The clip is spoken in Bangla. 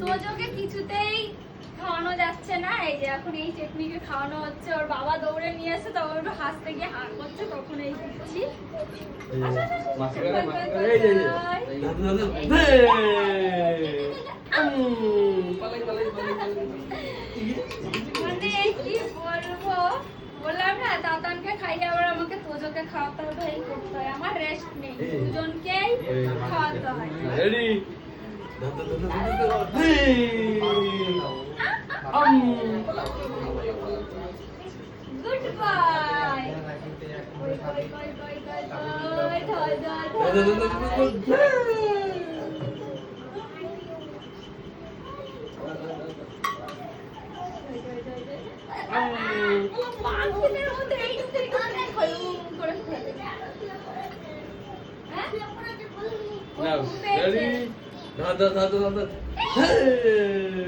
তোজোকে কিছুতেই খাওয়ানো যাচ্ছে না। এই যে এখন এই টেকনিকে খাওয়ানো হচ্ছে। ওর বাবা দৌড়ে নিয়ে এসে তখন একটু হাসতে গিয়ে হার করছে, তখন এই দিচ্ছি। মানে কি বলবো, বললাম না দাতানকে খাইয়ে আবার আমাকে তোজোকে খাওয়াতে হবে, এই করতে হয়। আমার রেস্ট নেই, দুজনকেই খাওয়াতে হয়। Good bye. পাখিদের মধ্যে এইটুকু করে ফেলে। Now, ready? Da da da da da. Hey!